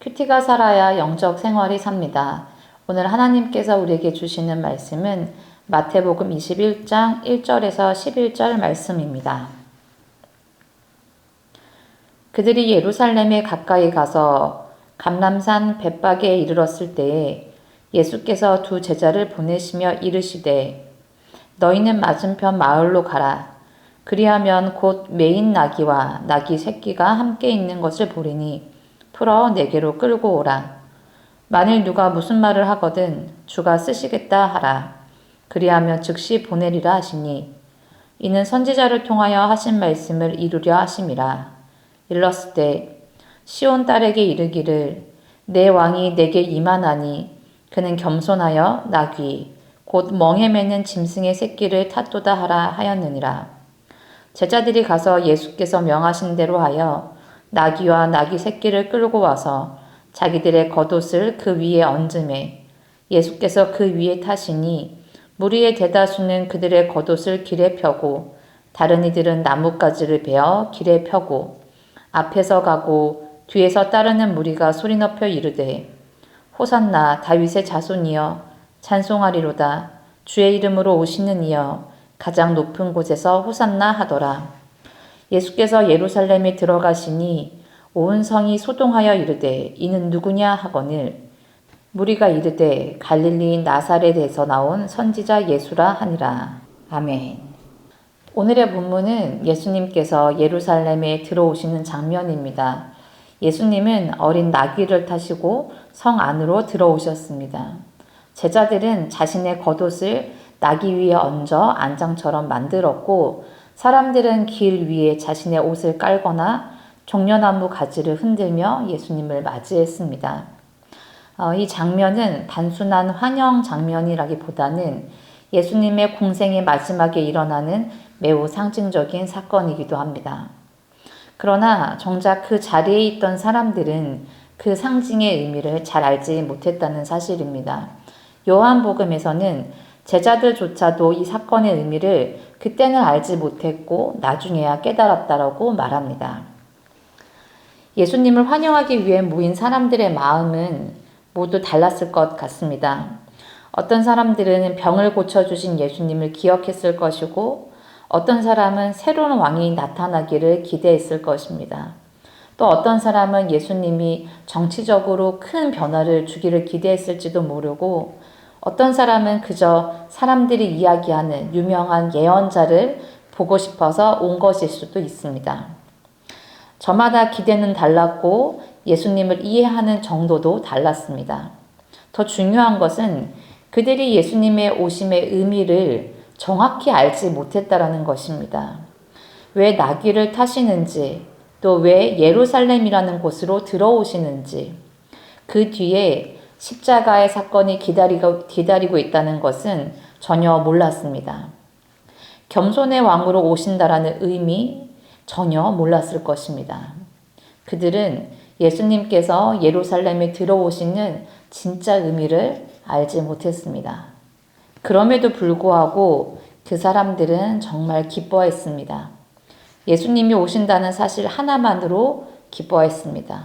큐티가 살아야 영적 생활이 삽니다. 오늘 하나님께서 우리에게 주시는 말씀은 마태복음 21장 1절에서 11절 말씀입니다. 그들이 예루살렘에 가까이 가서 감람산 벳박에 이르렀을 때에 예수께서 두 제자를 보내시며 이르시되 너희는 맞은편 마을로 가라. 그리하면 곧 매인 나귀와 나귀 새끼가 함께 있는 것을 보리니 풀어 내게로 끌고 오라. 만일 누가 무슨 말을 하거든 주가 쓰시겠다 하라. 그리하면 즉시 보내리라 하시니 이는 선지자를 통하여 하신 말씀을 이루려 하심이라. 일렀을 때 시온 딸에게 이르기를 내 왕이 내게 임하나니 그는 겸손하여 나귀 곧 멍에 매는 짐승의 새끼를 탔도다 하라 하였느니라. 제자들이 가서 예수께서 명하신 대로 하여 나귀와 나귀 새끼를 끌고 와서 자기들의 겉옷을 그 위에 얹음에 예수께서 그 위에 타시니 무리의 대다수는 그들의 겉옷을 길에 펴고 다른 이들은 나뭇가지를 베어 길에 펴고 앞에서 가고 뒤에서 따르는 무리가 소리 높여 이르되 호산나 다윗의 자손이여 찬송하리로다. 주의 이름으로 오시는 이여 가장 높은 곳에서 호산나 하더라. 예수께서 예루살렘에 들어가시니 온 성이 소동하여 이르되 이는 누구냐 하거늘 무리가 이르되 갈릴리 나사렛에서 나온 선지자 예수라 하니라. 아멘. 오늘의 본문은 예수님께서 예루살렘에 들어오시는 장면입니다. 예수님은 어린 나귀를 타시고 성 안으로 들어오셨습니다. 제자들은 자신의 겉옷을 나귀 위에 얹어 안장처럼 만들었고 사람들은 길 위에 자신의 옷을 깔거나 종려나무 가지를 흔들며 예수님을 맞이했습니다. 이 장면은 단순한 환영 장면이라기보다는 예수님의 공생의 마지막에 일어나는 매우 상징적인 사건이기도 합니다. 그러나 정작 그 자리에 있던 사람들은 그 상징의 의미를 잘 알지 못했다는 사실입니다. 요한복음에서는 제자들조차도 이 사건의 의미를 그때는 알지 못했고 나중에야 깨달았다라고 말합니다. 예수님을 환영하기 위해 모인 사람들의 마음은 모두 달랐을 것 같습니다. 어떤 사람들은 병을 고쳐주신 예수님을 기억했을 것이고 어떤 사람은 새로운 왕이 나타나기를 기대했을 것입니다. 또 어떤 사람은 예수님이 정치적으로 큰 변화를 주기를 기대했을지도 모르고 어떤 사람은 그저 사람들이 이야기하는 유명한 예언자를 보고 싶어서 온 것일 수도 있습니다. 저마다 기대는 달랐고 예수님을 이해하는 정도도 달랐습니다. 더 중요한 것은 그들이 예수님의 오심의 의미를 정확히 알지 못했다라는 것입니다. 왜 나귀를 타시는지, 또 왜 예루살렘이라는 곳으로 들어오시는지, 그 뒤에 십자가의 사건이 기다리고 있다는 것은 전혀 몰랐습니다. 겸손의 왕으로 오신다라는 의미 전혀 몰랐을 것입니다. 그들은 예수님께서 예루살렘에 들어오시는 진짜 의미를 알지 못했습니다. 그럼에도 불구하고 그 사람들은 정말 기뻐했습니다. 예수님이 오신다는 사실 하나만으로 기뻐했습니다.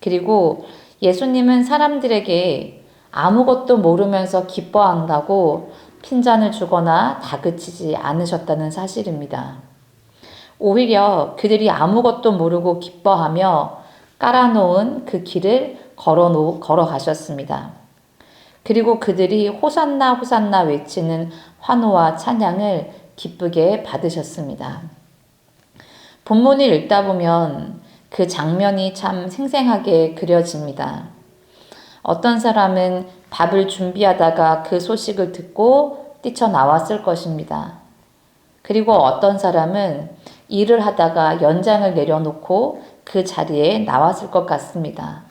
그리고 예수님은 사람들에게 아무것도 모르면서 기뻐한다고 핀잔을 주거나 다그치지 않으셨다는 사실입니다. 오히려 그들이 아무것도 모르고 기뻐하며 깔아놓은 그 길을 걸어가셨습니다. 그리고 그들이 호산나 호산나 외치는 환호와 찬양을 기쁘게 받으셨습니다. 본문을 읽다 보면 그 장면이 참 생생하게 그려집니다. 어떤 사람은 밥을 준비하다가 그 소식을 듣고 뛰쳐나왔을 것입니다. 그리고 어떤 사람은 일을 하다가 연장을 내려놓고 그 자리에 나왔을 것 같습니다.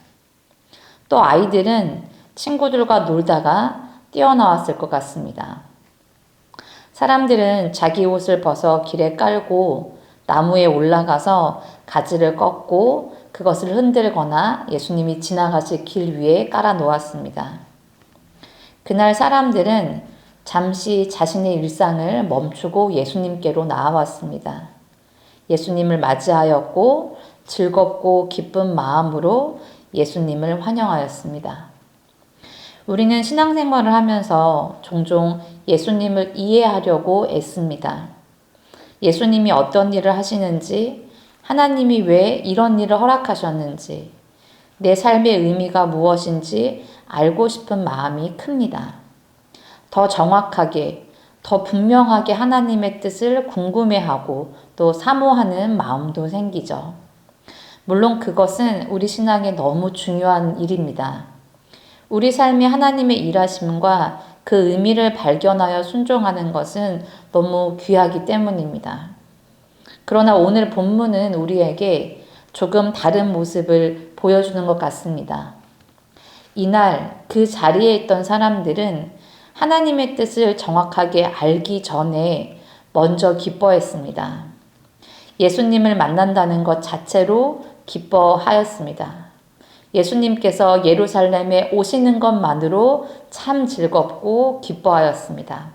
또 아이들은 친구들과 놀다가 뛰어나왔을 것 같습니다. 사람들은 자기 옷을 벗어 길에 깔고 나무에 올라가서 가지를 꺾고 그것을 흔들거나 예수님이 지나가실 길 위에 깔아 놓았습니다. 그날 사람들은 잠시 자신의 일상을 멈추고 예수님께로 나아왔습니다. 예수님을 맞이하였고 즐겁고 기쁜 마음으로 예수님을 환영하였습니다. 우리는 신앙생활을 하면서 종종 예수님을 이해하려고 애씁니다. 예수님이 어떤 일을 하시는지, 하나님이 왜 이런 일을 허락하셨는지, 내 삶의 의미가 무엇인지 알고 싶은 마음이 큽니다. 더 정확하게, 더 분명하게 하나님의 뜻을 궁금해하고 또 사모하는 마음도 생기죠. 물론 그것은 우리 신앙에 너무 중요한 일입니다. 우리 삶이 하나님의 일하심과 그 의미를 발견하여 순종하는 것은 너무 귀하기 때문입니다. 그러나 오늘 본문은 우리에게 조금 다른 모습을 보여주는 것 같습니다. 이날 그 자리에 있던 사람들은 하나님의 뜻을 정확하게 알기 전에 먼저 기뻐했습니다. 예수님을 만난다는 것 자체로 기뻐하였습니다. 예수님께서 예루살렘에 오시는 것만으로 참 즐겁고 기뻐하였습니다.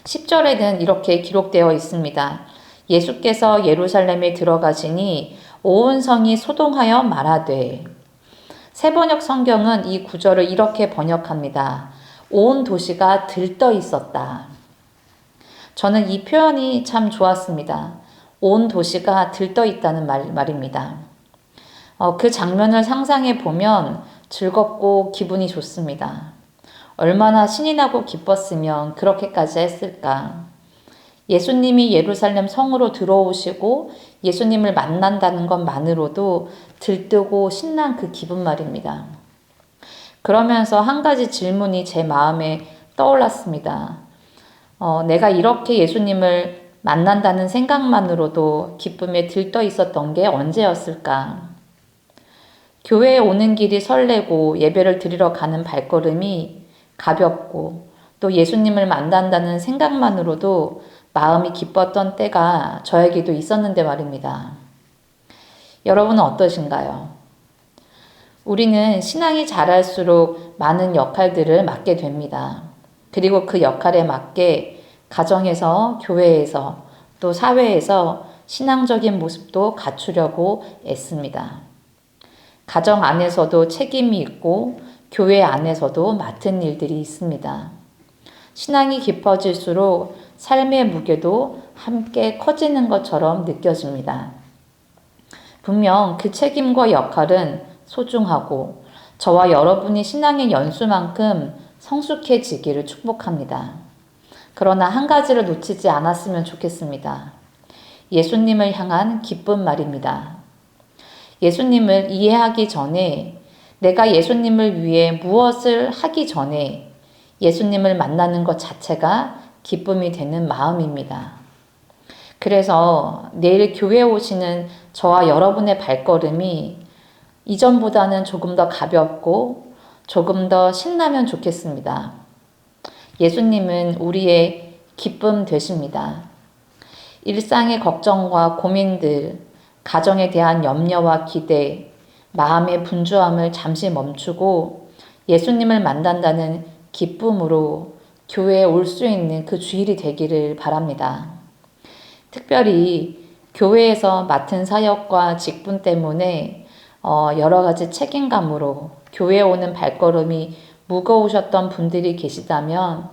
10절에는 이렇게 기록되어 있습니다. 예수께서 예루살렘에 들어가시니 온 성이 소동하여 말하되. 새번역 성경은 이 구절을 이렇게 번역합니다. 온 도시가 들떠 있었다. 저는 이 표현이 참 좋았습니다. 온 도시가 들떠 있다는 말입니다. 그 장면을 상상해 보면 즐겁고 기분이 좋습니다. 얼마나 신이 나고 기뻤으면 그렇게까지 했을까. 예수님이 예루살렘 성으로 들어오시고 예수님을 만난다는 것만으로도 들뜨고 신난 그 기분 말입니다. 그러면서 한 가지 질문이 제 마음에 떠올랐습니다. 내가 이렇게 예수님을 만난다는 생각만으로도 기쁨에 들떠 있었던 게 언제였을까? 교회에 오는 길이 설레고 예배를 드리러 가는 발걸음이 가볍고 또 예수님을 만난다는 생각만으로도 마음이 기뻤던 때가 저에게도 있었는데 말입니다. 여러분은 어떠신가요? 우리는 신앙이 자랄수록 많은 역할들을 맡게 됩니다. 그리고 그 역할에 맞게 가정에서, 교회에서, 또 사회에서 신앙적인 모습도 갖추려고 애씁니다. 가정 안에서도 책임이 있고 교회 안에서도 맡은 일들이 있습니다. 신앙이 깊어질수록 삶의 무게도 함께 커지는 것처럼 느껴집니다. 분명 그 책임과 역할은 소중하고 저와 여러분이 신앙의 연수만큼 성숙해지기를 축복합니다. 그러나 한 가지를 놓치지 않았으면 좋겠습니다. 예수님을 향한 기쁜 말입니다. 예수님을 이해하기 전에 내가 예수님을 위해 무엇을 하기 전에 예수님을 만나는 것 자체가 기쁨이 되는 마음입니다. 그래서 내일 교회에 오시는 저와 여러분의 발걸음이 이전보다는 조금 더 가볍고 조금 더 신나면 좋겠습니다. 예수님은 우리의 기쁨 되십니다. 일상의 걱정과 고민들, 가정에 대한 염려와 기대, 마음의 분주함을 잠시 멈추고 예수님을 만난다는 기쁨으로 교회에 올 수 있는 그 주일이 되기를 바랍니다. 특별히 교회에서 맡은 사역과 직분 때문에 여러 가지 책임감으로 교회에 오는 발걸음이 무거우셨던 분들이 계시다면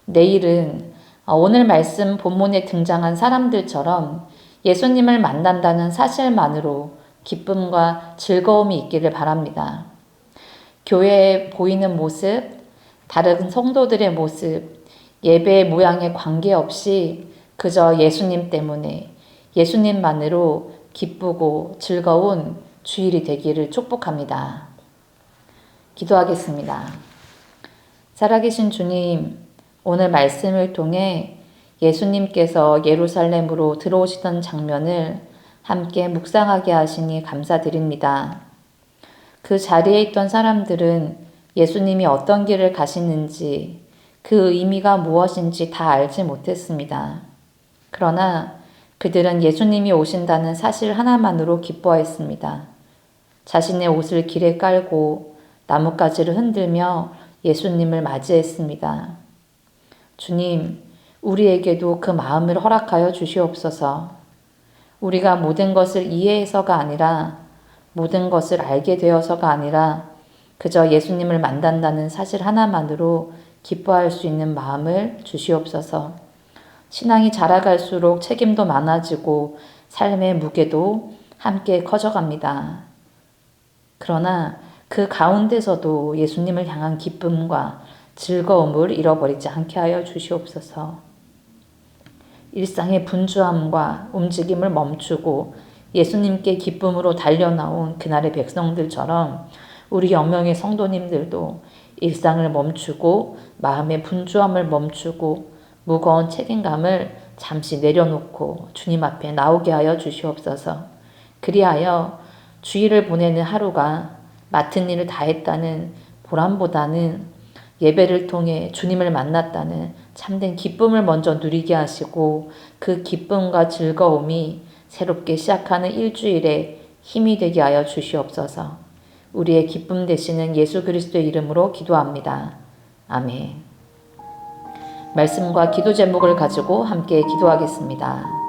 내일은 오늘 말씀 본문에 등장한 사람들처럼 예수님을 만난다는 사실만으로 기쁨과 즐거움이 있기를 바랍니다. 교회에 보이는 모습, 다른 성도들의 모습, 예배의 모양에 관계없이 그저 예수님 때문에 예수님만으로 기쁘고 즐거운 주일이 되기를 축복합니다. 기도하겠습니다. 살아계신 주님, 오늘 말씀을 통해 예수님께서 예루살렘으로 들어오시던 장면을 함께 묵상하게 하시니 감사드립니다. 그 자리에 있던 사람들은 예수님이 어떤 길을 가시는지 그 의미가 무엇인지 다 알지 못했습니다. 그러나 그들은 예수님이 오신다는 사실 하나만으로 기뻐했습니다. 자신의 옷을 길에 깔고 나뭇가지를 흔들며 예수님을 맞이했습니다. 주님, 우리에게도 그 마음을 허락하여 주시옵소서. 우리가 모든 것을 이해해서가 아니라 모든 것을 알게 되어서가 아니라 그저 예수님을 만난다는 사실 하나만으로 기뻐할 수 있는 마음을 주시옵소서. 신앙이 자라갈수록 책임도 많아지고 삶의 무게도 함께 커져갑니다. 그러나 그 가운데서도 예수님을 향한 기쁨과 즐거움을 잃어버리지 않게 하여 주시옵소서. 일상의 분주함과 움직임을 멈추고 예수님께 기쁨으로 달려나온 그날의 백성들처럼 우리 영명의 성도님들도 일상을 멈추고 마음의 분주함을 멈추고 무거운 책임감을 잠시 내려놓고 주님 앞에 나오게 하여 주시옵소서. 그리하여 주일을 보내는 하루가 맡은 일을 다했다는 보람보다는 예배를 통해 주님을 만났다는 참된 기쁨을 먼저 누리게 하시고 그 기쁨과 즐거움이 새롭게 시작하는 일주일에 힘이 되게 하여 주시옵소서. 우리의 기쁨 되시는 예수 그리스도의 이름으로 기도합니다. 아멘. 말씀과 기도 제목을 가지고 함께 기도하겠습니다.